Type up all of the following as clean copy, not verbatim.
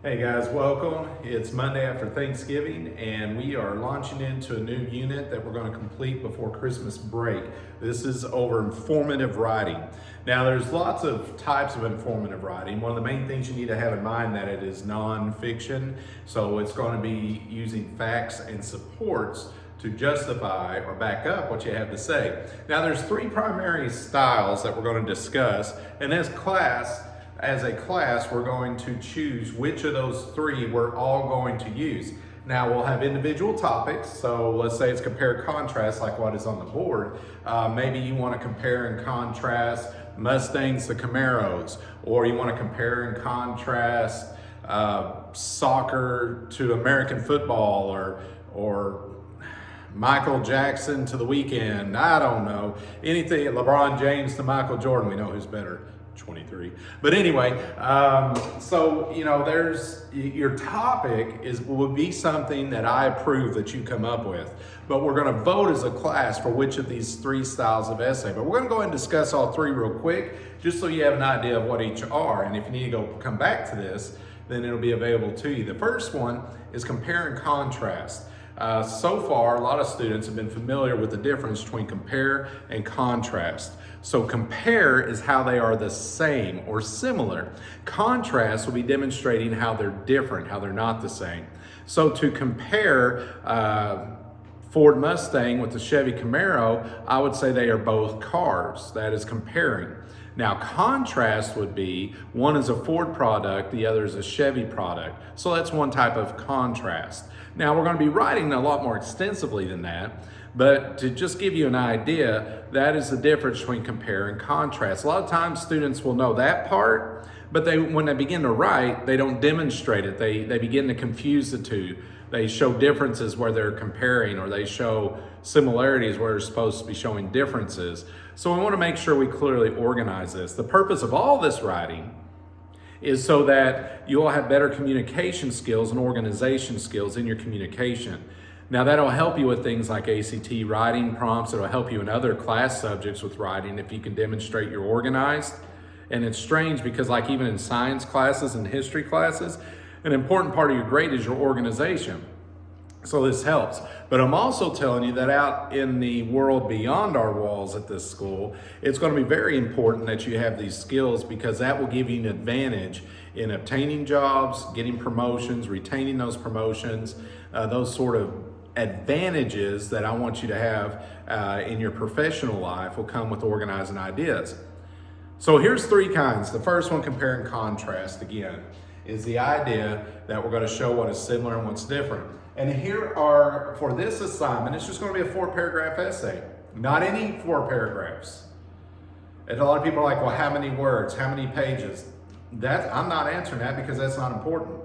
Hey guys, welcome. It's Monday after Thanksgiving and we are launching into a new unit that we're going to complete before Christmas break. This is over informative writing. Now there's lots of types of informative writing. One of the main things you need to have in mind that it is nonfiction. So it's going to be using facts and supports to justify or back up what you have to say. Now there's three primary styles that we're going to discuss, and as a class, we're going to choose which of those three we're all going to use. Now we'll have individual topics, so let's say it's compare contrast like what is on the board. Maybe you want to compare and contrast Mustangs to Camaros, or you want to compare and contrast soccer to American football, or Michael Jackson to The Weeknd. I don't know. Anything, LeBron James to Michael Jordan, we know who's better. 23. But anyway, so there's your topic would be something that I approve that you come up with. But we're going to vote as a class for which of these three styles of essay. But we're going to go ahead and discuss all three real quick, just so you have an idea of what each are. And if you need to come back to this, then it'll be available to you. The first one is compare and contrast. So far, a lot of students have been familiar with the difference between compare and contrast. So compare is how they are the same or similar. Contrast will be demonstrating how they're different, how they're not the same. So to compare Ford Mustang with the Chevy Camaro, I would say they are both cars. That is comparing. Now, contrast would be one is a Ford product, the other is a Chevy product. So that's one type of contrast. Now, we're going to be writing a lot more extensively than that, but to just give you an idea, that is the difference between compare and contrast. A lot of times students will know that part, but when they begin to write, they don't demonstrate it. They begin to confuse the two. They show differences where they're comparing, or they show similarities where they're supposed to be showing differences. So we want to make sure we clearly organize this. The purpose of all this writing is so that you'll have better communication skills and organization skills in your communication. Now that'll help you with things like ACT writing prompts. It'll help you in other class subjects with writing if you can demonstrate you're organized. And it's strange because like even in science classes and history classes, an important part of your grade is your organization. So this helps. But I'm also telling you that out in the world beyond our walls at this school, it's going to be very important that you have these skills, because that will give you an advantage in obtaining jobs, getting promotions, retaining those promotions, those sort of advantages that I want you to have in your professional life will come with organizing ideas. So here's three kinds. The first one, compare and contrast, again, is the idea that we're going to show what is similar and what's different. And here are, for this assignment, it's just going to be a 4-paragraph essay. Not any 4 paragraphs. And a lot of people are like, well, how many words? How many pages? I'm not answering that, because that's not important.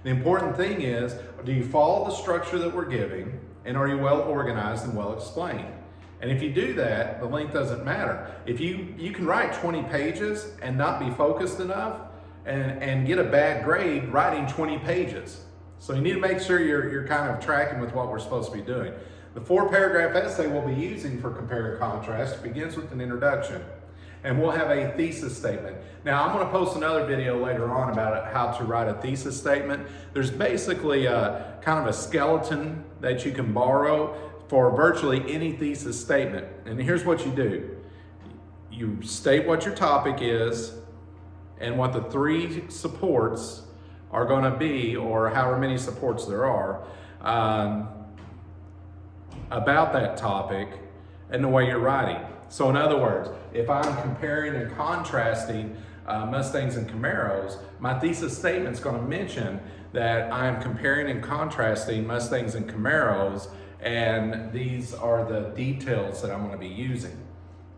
The important thing is, do you follow the structure that we're giving, and are you well organized and well explained? And if you do that, the length doesn't matter. If you can write 20 pages and not be focused enough and get a bad grade writing 20 pages. So you need to make sure you're kind of tracking with what we're supposed to be doing. The 4-paragraph essay we'll be using for compare and contrast begins with an introduction. And we'll have a thesis statement. Now, I'm going to post another video later on about how to write a thesis statement. There's basically a kind of a skeleton that you can borrow for virtually any thesis statement. And here's what you do. You state what your topic is and what the 3 supports are going to be, or however many supports there are, about that topic and the way you're writing. So in other words, if I'm comparing and contrasting Mustangs and Camaros, my thesis statement is going to mention that I'm comparing and contrasting Mustangs and Camaros, and these are the details that I'm going to be using.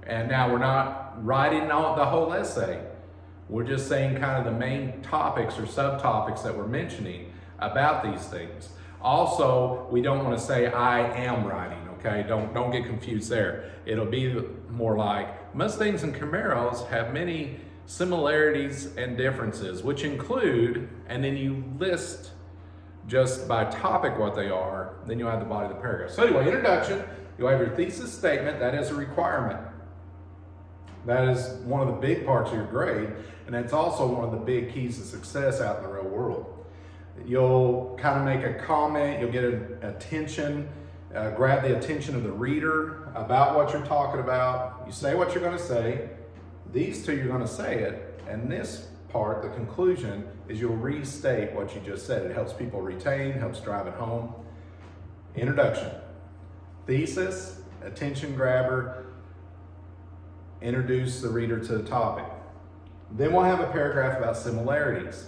And now we're not writing out the whole essay. We're just saying kind of the main topics or subtopics that we're mentioning about these things. Also, we don't want to say I am writing, okay? Don't get confused there. It'll be more like Mustangs and Camaros have many similarities and differences, which include, and then you list just by topic what they are, then you'll have the body of the paragraph. So anyway, introduction, you'll have your thesis statement. That is a requirement. That is one of the big parts of your grade, and that's also one of the big keys to success out in the real world. You'll kind of make a comment, you'll get attention, grab the attention of the reader about what you're talking about. You say what you're going to say. These two, you're going to say it. And this part, the conclusion, is you'll restate what you just said. It helps people retain, helps drive it home. Introduction. Thesis, attention grabber, introduce the reader to the topic. Then we'll have a paragraph about similarities.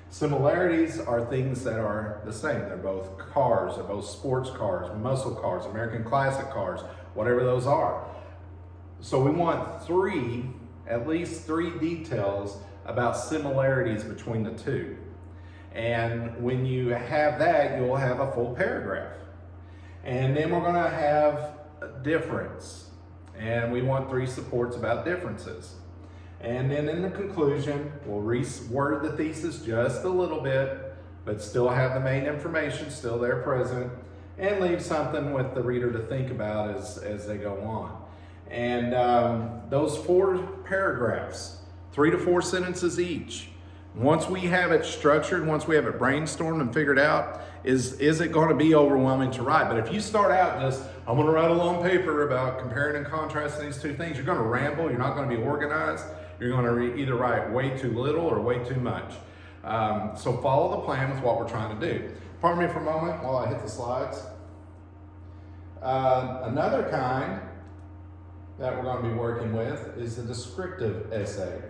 Similarities are things that are the same. They're both cars, they're both sports cars, muscle cars, American classic cars, whatever those are. So we want at least three details about similarities between the two. And when you have that, you'll have a full paragraph. And then we're going to have a difference. And we want three supports about differences. And then in the conclusion, we'll reword the thesis just a little bit, but still have the main information still there present, and leave something with the reader to think about as they go on. And those 4 paragraphs, 3 to 4 sentences each. Once we have it structured, once we have it brainstormed and figured out, is it going to be overwhelming to write? But if you start out just, I'm going to write a long paper about comparing and contrasting these two things, you're going to ramble, you're not going to be organized, you're going to either write way too little or way too much. So follow the plan with what we're trying to do. Pardon me for a moment while I hit the slides. Another kind that we're going to be working with is the descriptive essay.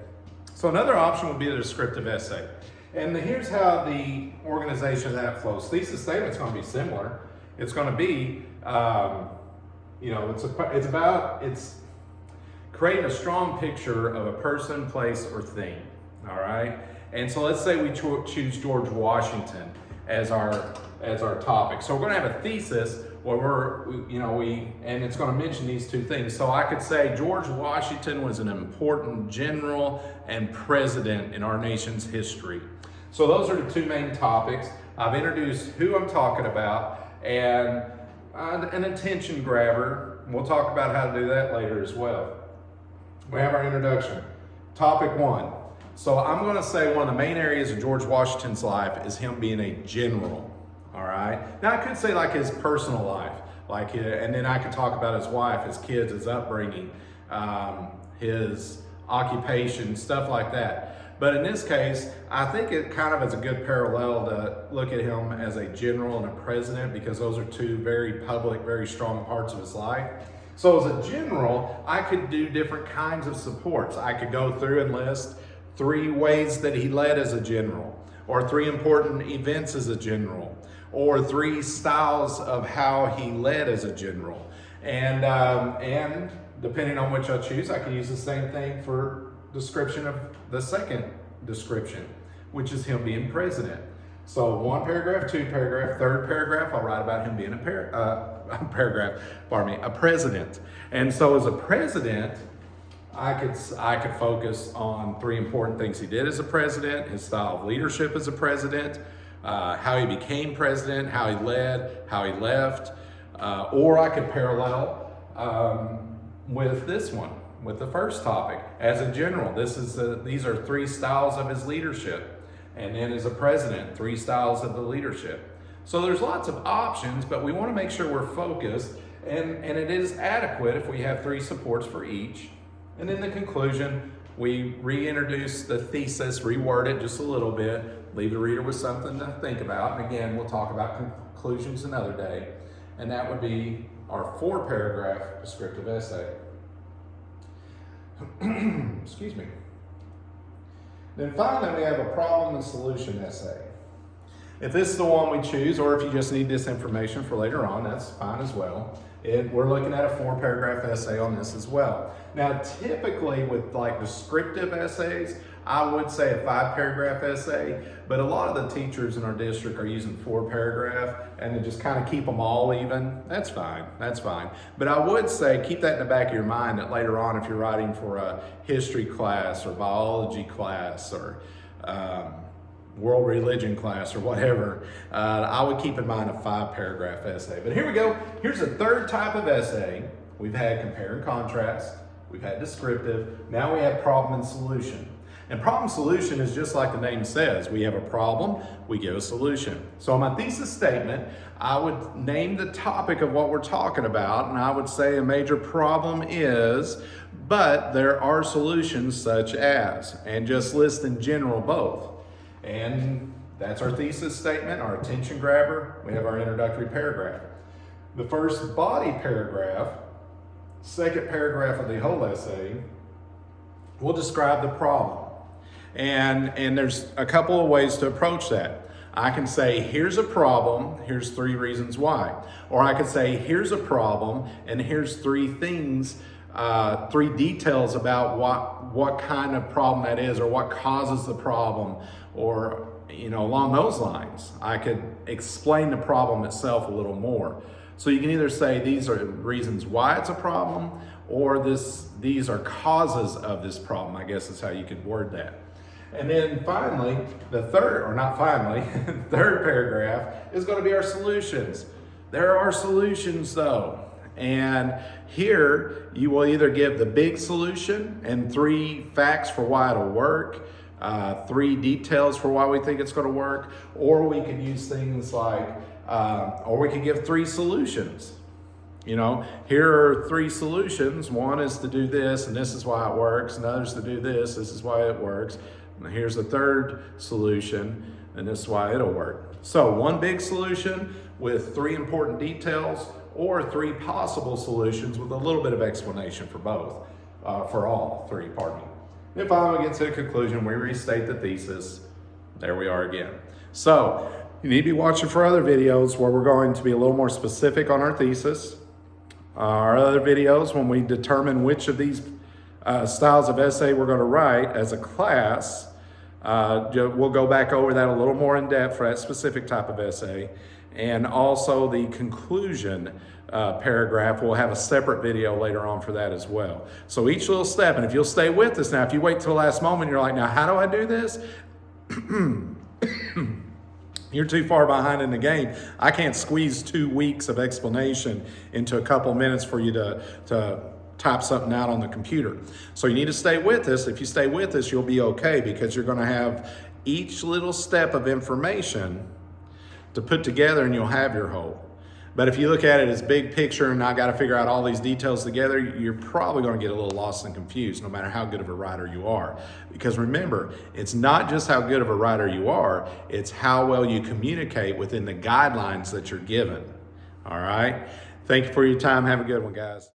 So another option would be the descriptive essay. And here's how the organization of that flows. Thesis statement's going to be similar. It's going to be, it's creating a strong picture of a person, place, or thing. All right. And so let's say we choose George Washington as our topic. So we're going to have a thesis where and it's going to mention these two things. So I could say George Washington was an important general and president in our nation's history. So those are the two main topics. I've introduced who I'm talking about and an attention grabber. We'll talk about how to do that later as well. We have our introduction. Topic 1. So I'm going to say one of the main areas of George Washington's life is him being a general. All right. Now I could say like his personal life, and then I could talk about his wife, his kids, his upbringing, his occupation, stuff like that. But in this case, I think it kind of is a good parallel to look at him as a general and a president, because those are two very public, very strong parts of his life. So as a general, I could do different kinds of supports. I could go through and list 3 ways that he led as a general, or 3 important events as a general, or 3 styles of how he led as a general. And depending on which I choose, I can use the same thing for description of the second description, which is him being president. So 1 paragraph, 2 paragraph, 3rd paragraph, I'll write about him being a president. And so as a president, I could focus on 3 important things he did as a president, his style of leadership as a president, how he became president, how he led, how he left, or I could parallel with this one, with the first topic. As a general, these are 3 styles of his leadership. And then as a president, 3 styles of the leadership. So there's lots of options, but we want to make sure we're focused, and it is adequate if we have 3 supports for each. And in the conclusion, we reintroduce the thesis, reword it just a little bit, leave the reader with something to think about. And again, we'll talk about conclusions another day. And that would be our 4-paragraph descriptive essay. Excuse me. Then finally, we have a problem and solution essay. If this is the one we choose, or if you just need this information for later on, that's fine as well. We're looking at a 4-paragraph essay on this as well. Now, typically with like descriptive essays, I would say a 5-paragraph essay, but a lot of the teachers in our district are using 4-paragraph, and to just kind of keep them all even. That's fine. But I would say keep that in the back of your mind that later on, if you're writing for a history class or biology class or world religion class or whatever, I would keep in mind a 5-paragraph essay. But here we go. Here's a 3rd type of essay. We've had compare and contrast. We've had descriptive. Now we have problem and solution. And problem solution is just like the name says. We have a problem, we give a solution. So in my thesis statement, I would name the topic of what we're talking about, and I would say a major problem is, but there are solutions such as, and just list in general both. And that's our thesis statement, our attention grabber. We have our introductory paragraph. The first body paragraph, second paragraph of the whole essay, will describe the problem. And there's a couple of ways to approach that. I can say, here's a problem, here's 3 reasons why. Or I could say, here's a problem, and here's 3 things, 3 details about what kind of problem that is, or what causes the problem, or along those lines. I could explain the problem itself a little more. So you can either say these are reasons why it's a problem, or these are causes of this problem, I guess is how you could word that. And then finally, third paragraph is going to be our solutions. There are solutions though. And here you will either give the big solution and 3 facts for why it'll work, 3 details for why we think it's going to work, or we could use things like, or we could give 3 solutions. Here are 3 solutions. One is to do this, and this is why it works. Another is to do this is why it works. And here's the third solution, and this is why it'll work. So 1 big solution with 3 important details, or 3 possible solutions with a little bit of explanation for both, for all 3, pardon me. Then finally we get to the conclusion, we restate the thesis. There we are again. So you need to be watching for other videos where we're going to be a little more specific on our thesis. Our other videos, when we determine which of these styles of essay we're going to write as a class, we'll go back over that a little more in depth for that specific type of essay. And also the conclusion paragraph, we'll have a separate video later on for that as well. So each little step, and if you'll stay with us now, if you wait till the last moment, you're like, now how do I do this? You're too far behind in the game. I can't squeeze 2 weeks of explanation into a couple minutes for you to type something out on the computer. So you need to stay with us. If you stay with us, you'll be okay, because you're going to have each little step of information to put together, and you'll have your whole. But if you look at it as big picture and I got to figure out all these details together, you're probably going to get a little lost and confused no matter how good of a writer you are. Because remember, it's not just how good of a writer you are, it's how well you communicate within the guidelines that you're given. All right? Thank you for your time. Have a good one, guys.